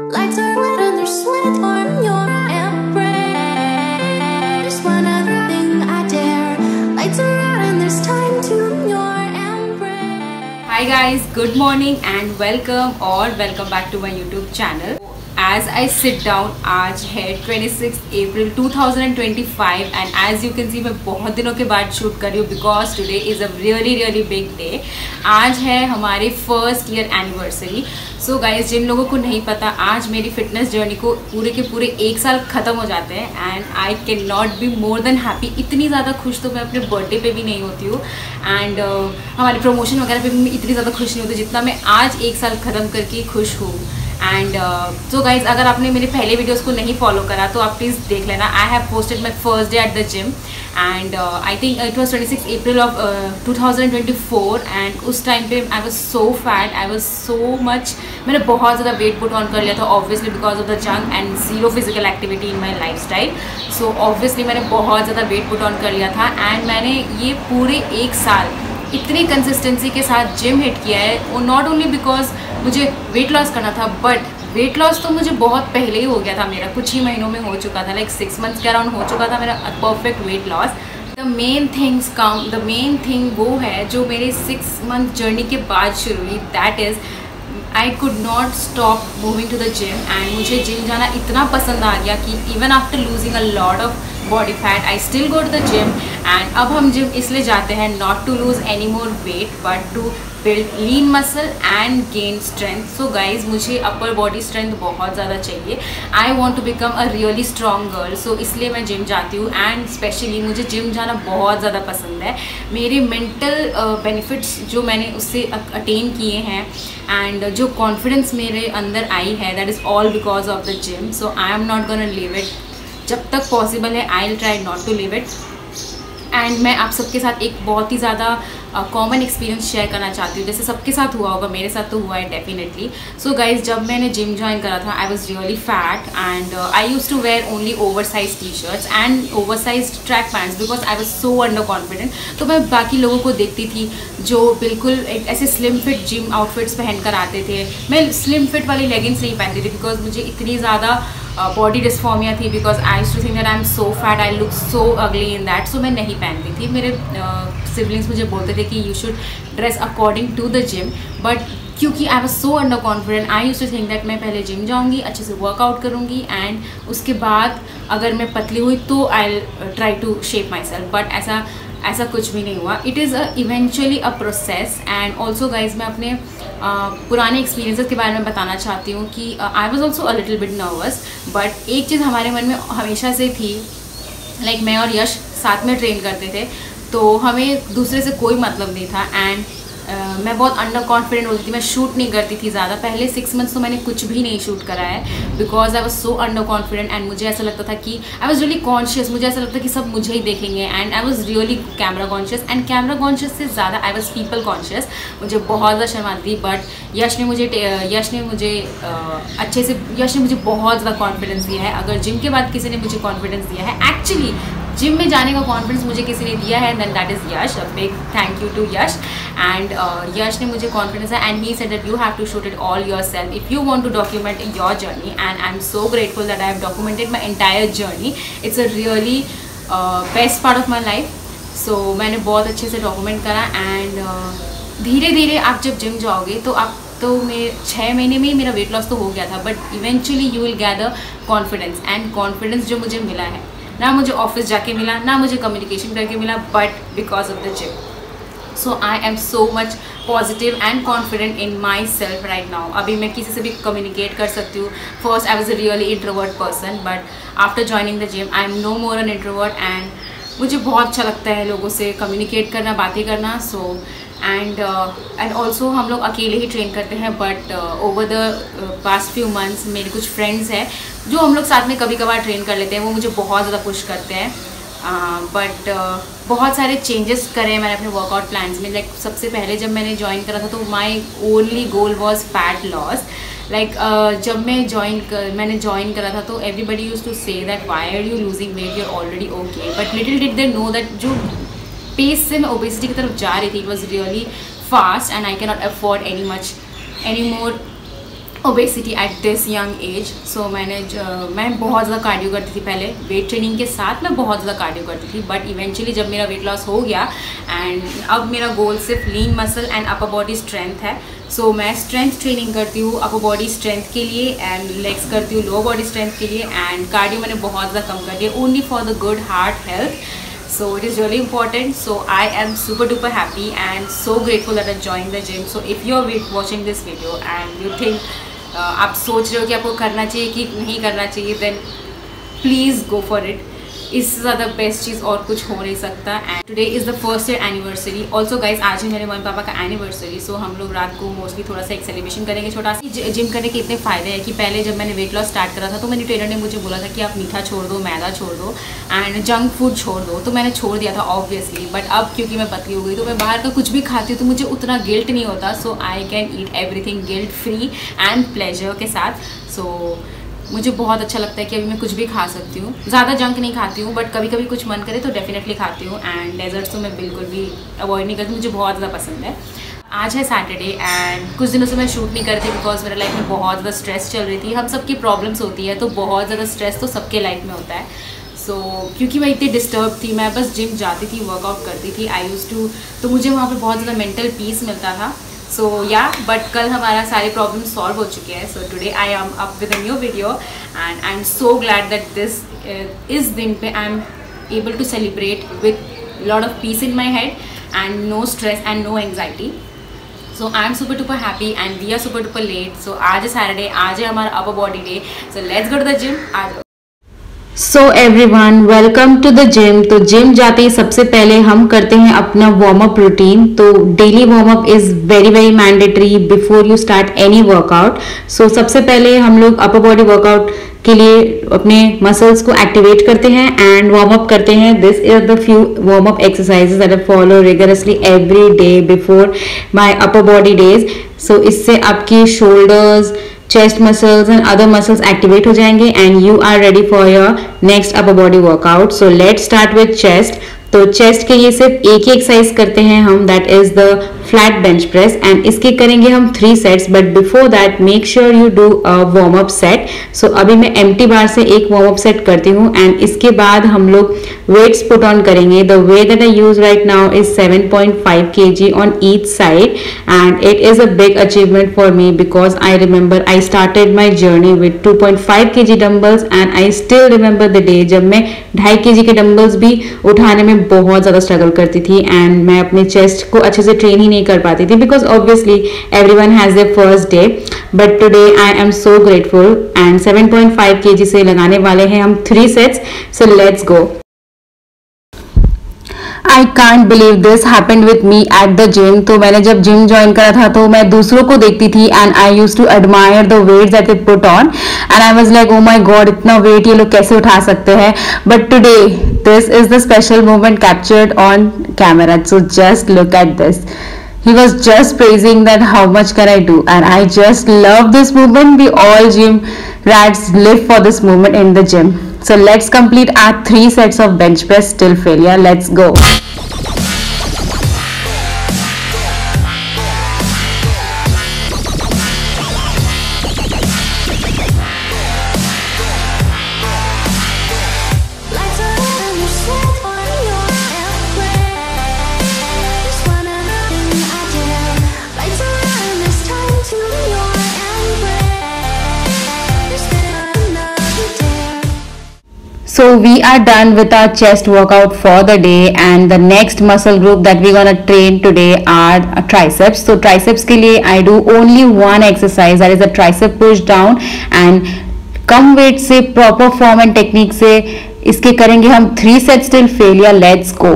Lights are red and there's sweat on your embrace. One other thing I dare. Lights are red and there's time to your embrace. Hi guys, good morning and welcome back to my YouTube channel. As I sit down, आज है 26 April 2025 and as you can see मैं बहुत दिनों के बाद shoot कर रही हूँ because today is a really big day. आज है हमारे first year anniversary. So guys, जिन लोगों को नहीं पता, आज मेरी फिटनेस जर्नी को पूरे के पूरे 1 साल ख़त्म हो जाते हैं and I can not be more than happy. इतनी ज़्यादा खुश तो मैं अपने बर्थडे पे भी नहीं होती हूँ एंड हमारे प्रमोशन वगैरह पे भी मैं इतनी ज़्यादा खुश नहीं होती जितना मैं आज 1 साल ख़त्म करके खुश हूँ. एंड सो गाइज, अगर आपने मेरे पहले वीडियोस को नहीं फॉलो करा तो आप प्लीज़ देख लेना. I have posted my first day at the gym and I think it was 26 April of 2024 and उस टाइम पे आई was so fat, I was so much. मैंने बहुत ज़्यादा वेट पुट ऑन कर लिया था obviously because of the junk and zero physical activity in my life style. So obviously मैंने बहुत ज़्यादा वेट पुट ऑन कर लिया था एंड मैंने ये पूरे 1 साल इतनी कंसिस्टेंसी के साथ जिम हिट किया है. वो नॉट ओनली बिकॉज मुझे वेट लॉस करना था, बट वेट लॉस तो मुझे बहुत पहले ही हो गया था. मेरा कुछ ही महीनों में हो चुका था, लाइक 6 months के अराउंड हो चुका था मेरा perfect weight loss. The main thing वो है जो मेरे 6 month जर्नी के बाद शुरू हुई. That is I could not stop moving to the gym and मुझे जिम जाना इतना पसंद आ गया कि even after losing a lot of body fat I still go to the gym. And अब हम जिम इसलिए जाते हैं not to lose any more weight but to build lean muscle and gain strength. So guys, मुझे upper body strength बहुत ज़्यादा चाहिए. I want to become a really strong girl. So इसलिए मैं जिम जाती हूँ एंड स्पेशली मुझे gym जाना बहुत ज़्यादा पसंद है. मेरे मेंटल बेनिफिट्स जो मैंने उससे अटेन किए हैं एंड जो कॉन्फिडेंस मेरे अंदर आई है, that is all because of the gym. So I am not gonna leave it. जब तक पॉसिबल है I will try not to leave it. And मैं आप सबके साथ एक बहुत ही ज़्यादा कॉमन एक्सपीरियंस शेयर करना चाहती हूँ. जैसे सबके साथ हुआ होगा, मेरे साथ तो हुआ है डेफिनेटली. सो गाइज, जब मैंने जिम ज्वाइन करा था I was really fat and I use to wear only oversize t-shirts and oversize track pants because I was so under confident. तो मैं बाकी लोगों को देखती थी जो बिल्कुल ऐसे स्लिम फिट जिम आउटफिट्स पहन कर आते थे. मैं स्लिम फिट वाली लेगिंग्स नहीं पहनती थी बिकॉज मुझे इतनी ज़्यादा बॉडी डिस्फॉर्मिया थी because I used to think that I am so fat, I look so ugly in that. सो मैं नहीं पहनती थी. मेरे सिबलिंग्स मुझे बोलते थे कि you should dress according to the gym, but क्योंकि I was so under confident I used to think that मैं पहले जिम जाऊँगी, अच्छे से वर्कआउट करूँगी एंड उसके बाद अगर मैं पतली हुई तो I try to shape my self. But ऐसा कुछ भी नहीं हुआ. It is eventually a process. And also guys, मैं अपने पुराने एक्सपीरियंसेस के बारे में बताना चाहती हूँ कि I was also a little bit nervous. But एक चीज़ हमारे मन में हमेशा से थी, लाइक मैं और यश साथ में ट्रेन करते थे तो हमें दूसरे से कोई मतलब नहीं था. एंड मैं बहुत अंडर कॉन्फिडेंट होती थी. मैं शूट नहीं करती थी ज़्यादा. पहले 6 months तो मैंने कुछ भी नहीं शूट करा है because I was so under confident and मुझे ऐसा लगता था कि आई वॉज रियली कॉन्शियस. मुझे ऐसा लगता था कि सब मुझे ही देखेंगे and I was really camera conscious. And camera conscious से ज़्यादा आई वॉज पीपल कॉन्शियस. मुझे बहुत ज़्यादा शर्म आती थी. बट यश ने मुझे बहुत ज़्यादा कॉन्फिडेंस दिया है. अगर जिम के बाद किसी ने मुझे कॉन्फिडेंस दिया है, एक्चुअली जिम में जाने का कॉन्फिडेंस मुझे किसी ने दिया है, then that is Yash. A big thank you to Yash. And Yash ने मुझे कॉन्फिडेंस है and he said that you have to shoot it all yourself if you want to document your journey. And I am so grateful that I have documented my entire journey. It's a really best part of my life. So मैंने बहुत अच्छे से document करा and धीरे धीरे आप जब gym जाओगे तो आप तो मैं 6 महीने में ही मेरा वेट लॉस तो हो गया था. But eventually you will gather confidence and confidence जो मुझे मिला है ना मुझे ऑफिस जाके मिला, ना मुझे कम्युनिकेशन करके मिला, but because of the gym. So I am so much positive and confident in my self right now. अभी मैं किसी से भी कम्युनिकेट कर सकती हूँ. First I was a really introvert person but after joining the gym I am no more an introvert and मुझे बहुत अच्छा लगता है लोगों से कम्युनिकेट करना, बातें करना. सो एंड ऑल्सो हम लोग अकेले ही ट्रेन करते हैं. But over the past few months मेरे कुछ फ्रेंड्स हैं जो हम लोग साथ में कभी कभार ट्रेन कर लेते हैं. वो मुझे बहुत ज़्यादा पुश करते हैं. बट बहुत सारे चेंजेस करे मैंने अपने वर्कआउट प्लान्स में. लाइक सबसे पहले जब मैंने ज्वाइन करा था तो my only goal was fat loss. Like जब मैंने ज्वाइन करा था तो everybody use to say that why are you losing weight, you are already okay. But little did they know that जो पेस से मैं ओबेसिटी की तरफ जा रही थी, it was really fast and I can not afford any more obesity at this young age. So मैं बहुत ज़्यादा कार्डियो करती थी पहले, वेट ट्रेनिंग के साथ मैं बहुत ज़्यादा कार्डियो करती थी, बट इवेंचुअली जब मेरा वेट लॉस हो गया एंड अब मेरा गोल सिर्फ लीन muscle and upper body strength है। सो मैं स्ट्रेंथ ट्रेनिंग करती हूँ अपर बॉडी स्ट्रेंथ के लिए एंड लेग्स करती हूँ लोअर बॉडी स्ट्रेंथ के लिए, एंड कार्डियो मैंने बहुत ज़्यादा कम कर दिया only for the good heart health. So it is really important. So I am super duper happy and so grateful that I joined the gym. So if you are watching this video and you think आप सोच रहे हो कि आपको करना चाहिए कि नहीं करना चाहिए, then please go for it. इससे ज़्यादा बेस्ट चीज़ और कुछ हो नहीं सकता. And today is the first year anniversary. Also guys आज है मेरे मम्मी पापा का एनिवर्सरी. सो हम लोग रात को मोस्टली थोड़ा सा एक सेलिब्रेशन करेंगे छोटा सा. जिम करने के इतने फ़ायदे हैं कि पहले जब मैंने वेट लॉस स्टार्ट करा था तो मेरे ट्रेनर ने मुझे बोला था कि आप मीठा छोड़ दो, मैदा छोड़ दो एंड जंक फूड छोड़ दो. तो मैंने छोड़ दिया था ऑब्वियसली, बट अब क्योंकि मैं पतली हो गई तो मैं बाहर का कुछ भी खाती हूँ तो मुझे उतना गिल्ट नहीं होता. So I can eat everything guilt free and pleasure के साथ. सो मुझे बहुत अच्छा लगता है कि अभी मैं कुछ भी खा सकती हूँ. ज़्यादा जंक नहीं खाती हूँ, बट कभी कभी कुछ मन करे तो डेफिनेटली खाती हूँ. एंड डेजर्ट्स तो मैं बिल्कुल भी अवॉइड नहीं करती, मुझे बहुत ज़्यादा पसंद है. आज है सैटरडे एंड कुछ दिनों से मैं शूट नहीं करती बिकॉज मेरे लाइफ में बहुत ज़्यादा स्ट्रेस चल रही थी. हम सबकी प्रॉब्लम्स होती है, तो बहुत ज़्यादा स्ट्रेस तो सबके लाइफ में होता है. सो क्योंकि मैं इतनी डिस्टर्ब थी, मैं बस जिम जाती थी, वर्कआउट करती थी, आई यूज़ टू, तो मुझे वहाँ पे बहुत ज़्यादा मेंटल पीस मिलता था. सो या बट कल हमारा सारे प्रॉब्लम सॉल्व हो चुके हैं. So today I am up with a new video and I am so glad that this इस दिन पे I am able to celebrate with lot of peace in my head and no stress and no anxiety. So I am super duper happy and we are super duper late. So आज है Saturday, आज है हमारा upper body day. So let's go to the gym. आज सो everyone welcome to the gym. तो gym जाते ही सबसे पहले हम करते हैं अपना वार्म अप रूटीन. तो daily warm up is very very mandatory before you start any workout. So सबसे पहले हम लोग अपर बॉडी वर्कआउट के लिए अपने मसल्स को एक्टिवेट करते हैं एंड वार्म अप करते हैं. This is the few warm up exercises that I follow rigorously every day before my upper body days. So इससे आपकी shoulders, chest muscles and other muscles activate हो जाएंगे and you are ready for your next upper body workout. So let's start with chest. तो chest के लिए सिर्फ एक ही एक्सरसाइज करते हैं हम, that is the flat bench press and इसके करेंगे हम 3 sets. But before that make sure you do a warm up set. So अभी मैं एम्प्टी बार से एक वार्म अप सेट करती हूँ एंड इसके बाद हम लोग वेट्स पुट ऑन करेंगे. The way that I use right now is 7.5 kg on each side and it is a big achievement for me because I remember I started my journey with 2.5 kg dumbbells and I still remember the day जब मैं 2.5 kg के dumbbells भी उठाने में बहुत ज्यादा struggle करती थी एंड मैं अपने चेस्ट को अच्छे से ट्रेन ही नहीं कर पाती थी because obviously everyone has their first day. But today I am so grateful and 7.5 kg से लगाने वाले हैं हम 3 sets. So let's go. I can't believe this happened with me at the gym. तो मैंने जब जिम ज्वाइन करा था तो मैं दूसरों को देखती थी and I use to admire the weight that they put on and I was like oh my God, इतना वेट ये लोग कैसे उठा सकते हैं. But today this is the special moment captured on camera. So just look at this. He was just praising that how much can I do and I just love this movement. We all gym rats live for this movement in the gym. So let's complete our 3 sets of bench press till failure. Let's go. So we are done with our chest workout for the day and the next muscle group that we're gonna train today are triceps. So triceps के लिए I do only one exercise, that is the tricep push down and come weight से proper form and technique से इसके करेंगे हम 3 sets till failure. Let's go.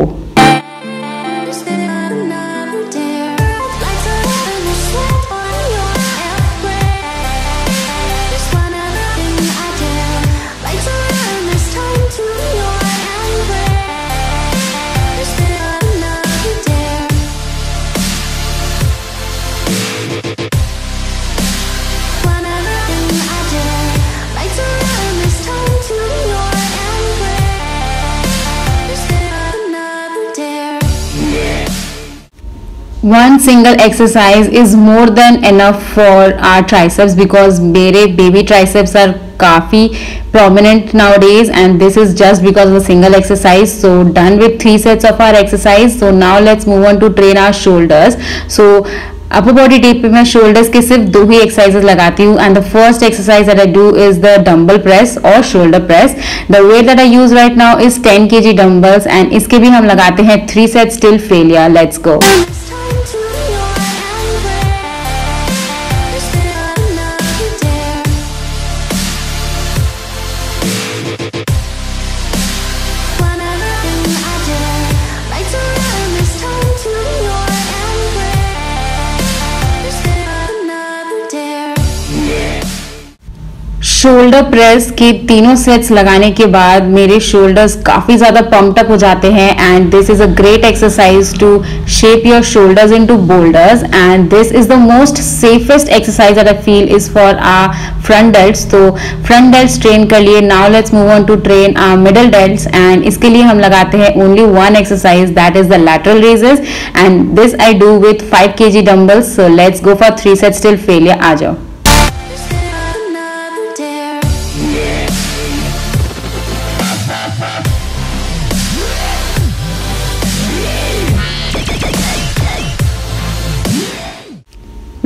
One single exercise is more than enough for our triceps because मेरे baby triceps are काफ़ी prominent nowadays, and this is just because of a single exercise. So done with 3 sets of our exercise. So now let's move on to train our shoulders. So upper body day पे मैं shoulders के सिर्फ 2 ही exercises लगाती हूँ, and the first exercise that I do is the dumbbell press और shoulder press. The weight that I use right now is 10 kg dumbbells, and इसके भी हम लगाते हैं 3 sets till failure. Let's go. Shoulder press के तीनों sets लगाने के बाद मेरे शोल्डर्स काफ़ी ज़्यादा पम्प्ड अप हो जाते हैं, and this is a great exercise to shape your shoulders into boulders, and this is the most safest exercise that I feel is for our front delts. तो फ्रंट डेल्ट्स ट्रेन कर लिए. Now let's move on to train our middle delts, and इसके लिए हम लगाते हैं only one exercise that is the lateral raises, and this I do with 5 kg dumbbells. So let's go for 3 sets till failure. आ जाओ.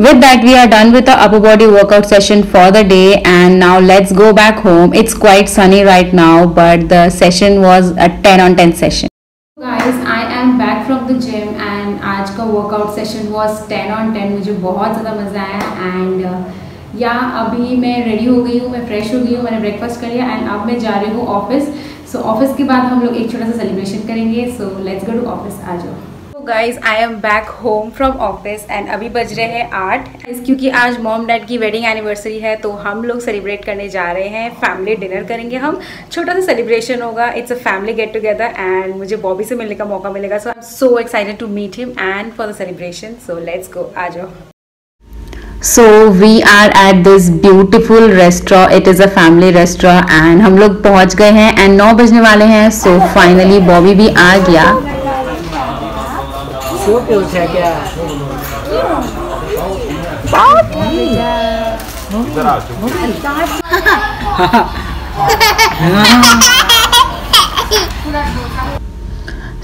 With that, we are done with the upper body workout session for the day, and now let's go back home. It's quite sunny right now, but the session was a 10 on 10 session. Guys, I am back from the gym and आज का workout session was 10 on 10. मुझे बहुत ज़्यादा मज़ा आया, and या अभी मैं रेडी हो गई हूँ, मैं फ्रेश हो गई हूँ, मैंने ब्रेकफास्ट कर लिया, एंड अब मैं जा रही हूँ ऑफिस. सो ऑफिस के बाद हम लोग एक छोटा सा सेलिब्रेशन करेंगे. So let's go to office. आ जाओ. Guys, I am back home from office, and अभी बज रहे हैं 8, क्योंकि आज मॉम डैड की वेडिंग एनिवर्सरी है, तो हम लोग सेलिब्रेट करने जा रहे हैं. फैमिली डिनर करेंगे हम, छोटा सा सेलिब्रेशन होगा. It's a family get together, and मुझे बॉबी से मिलने का मौका मिलेगा. So I am so excited to meet him and for the celebration. So let's go. आ जाओ. So we are at this beautiful restaurant. It is a family restaurant, and हम लोग पहुंच गए हैं, and 9 बजने वाले हैं. So finally बॉबी भी आ गया. पूछा क्या?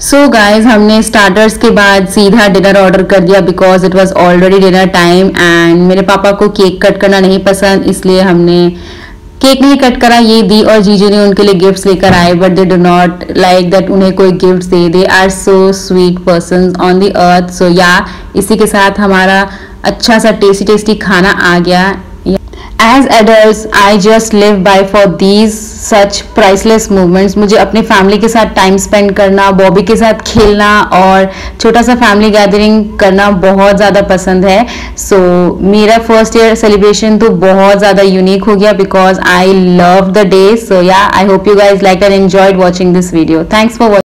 सो गाइज, हमने स्टार्टर्स के बाद सीधा डिनर ऑर्डर कर दिया because it was already dinner time, and मेरे पापा को केक कट करना नहीं पसंद, इसलिए हमने केक नहीं कट करा. ये दी और जीजू ने उनके लिए गिफ्ट्स लेकर आए, but they do not like that उन्हें कोई गिफ्ट्स दे. They are so sweet persons on the earth. So yeah इसी के साथ हमारा अच्छा सा टेस्टी खाना आ गया. As adults, I just live by for these such priceless moments. मुझे अपने फैमिली के साथ टाइम स्पेंड करना, बॉबी के साथ खेलना और छोटा सा फैमिली गैदरिंग करना बहुत ज़्यादा पसंद है. सो मेरा फर्स्ट ईयर सेलिब्रेशन तो बहुत ज़्यादा यूनिक हो गया because I love the day. So yeah I hope you guys like and enjoyed watching this video. Thanks for